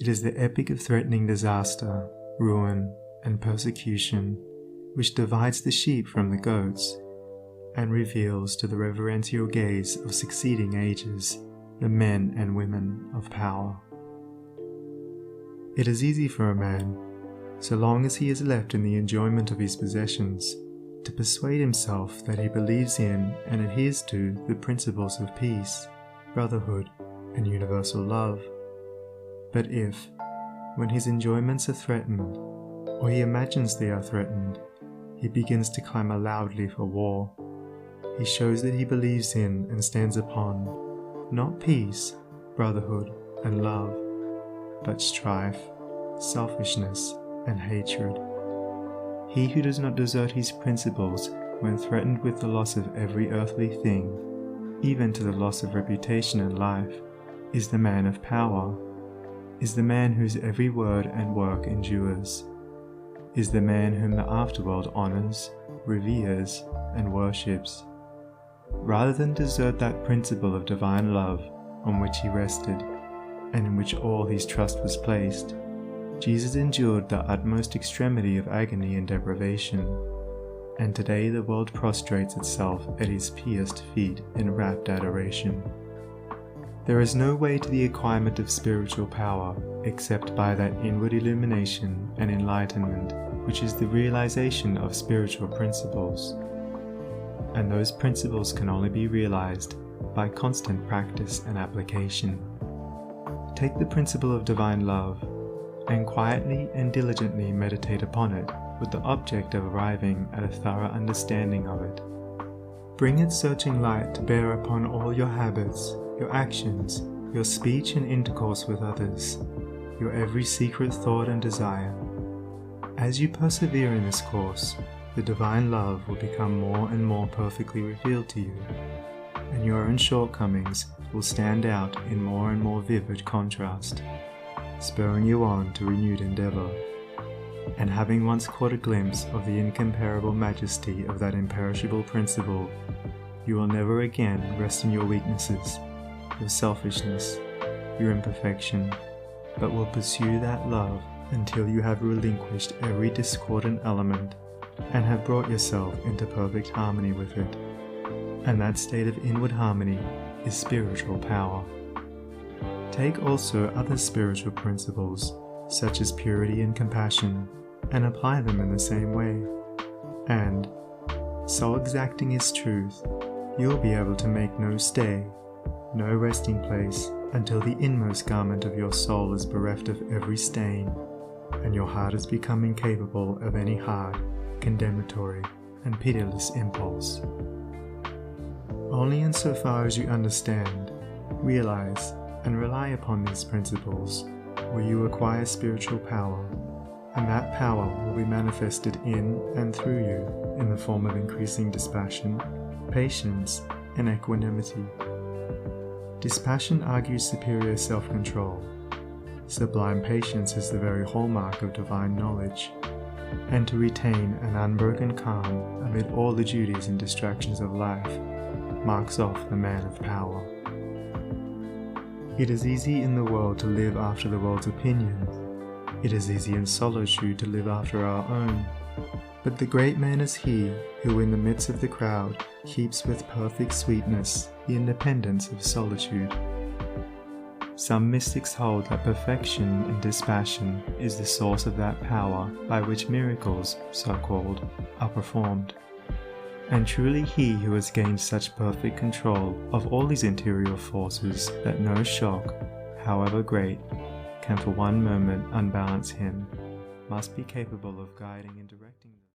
It is the epic of threatening disaster, ruin, and persecution, which divides the sheep from the goats, and reveals to the reverential gaze of succeeding ages the men and women of power. It is easy for a man, so long as he is left in the enjoyment of his possessions, to persuade himself that he believes in and adheres to the principles of peace, brotherhood, and universal love. But if, when his enjoyments are threatened, or he imagines they are threatened, he begins to clamour loudly for war, he shows that he believes in and stands upon not peace, brotherhood, and love, but strife, selfishness, and hatred. He who does not desert his principles when threatened with the loss of every earthly thing, even to the loss of reputation and life, is the man of power, is the man whose every word and work endures, is the man whom the afterworld honours, reveres, and worships. Rather than desert that principle of divine love on which he rested, and in which all his trust was placed, Jesus endured the utmost extremity of agony and deprivation, and today the world prostrates itself at his pierced feet in rapt adoration. There is no way to the acquirement of spiritual power except by that inward illumination and enlightenment which is the realization of spiritual principles, and those principles can only be realized by constant practice and application. Take the principle of divine love, and quietly and diligently meditate upon it with the object of arriving at a thorough understanding of it. Bring its searching light to bear upon all your habits, your actions, your speech and intercourse with others, your every secret thought and desire. As you persevere in this course, the divine love will become more and more perfectly revealed to you, and your own shortcomings will stand out in more and more vivid contrast, spurring you on to renewed endeavour. And having once caught a glimpse of the incomparable majesty of that imperishable principle, you will never again rest in your weaknesses, your selfishness, your imperfection, but will pursue that love until you have relinquished every discordant element and have brought yourself into perfect harmony with it. And that state of inward harmony is spiritual power. Take also other spiritual principles, such as purity and compassion, and apply them in the same way. And, so exacting is truth, you will be able to make no stay, no resting place, until the inmost garment of your soul is bereft of every stain, and your heart has become incapable of any hard, condemnatory, and pitiless impulse. Only insofar as you understand, realize, and rely upon these principles will you acquire spiritual power, and that power will be manifested in and through you in the form of increasing dispassion, patience, and equanimity. Dispassion argues superior self-control. Sublime patience is the very hallmark of divine knowledge, and to retain an unbroken calm amid all the duties and distractions of life marks off the man of power. It is easy in the world to live after the world's opinion. It is easy in solitude to live after our own. But the great man is he who in the midst of the crowd keeps with perfect sweetness the independence of solitude. Some mystics hold that perfection in dispassion is the source of that power by which miracles, so-called, are performed. And truly he who has gained such perfect control of all his interior forces that no shock, however great, can for one moment unbalance him, must be capable of guiding and directing them.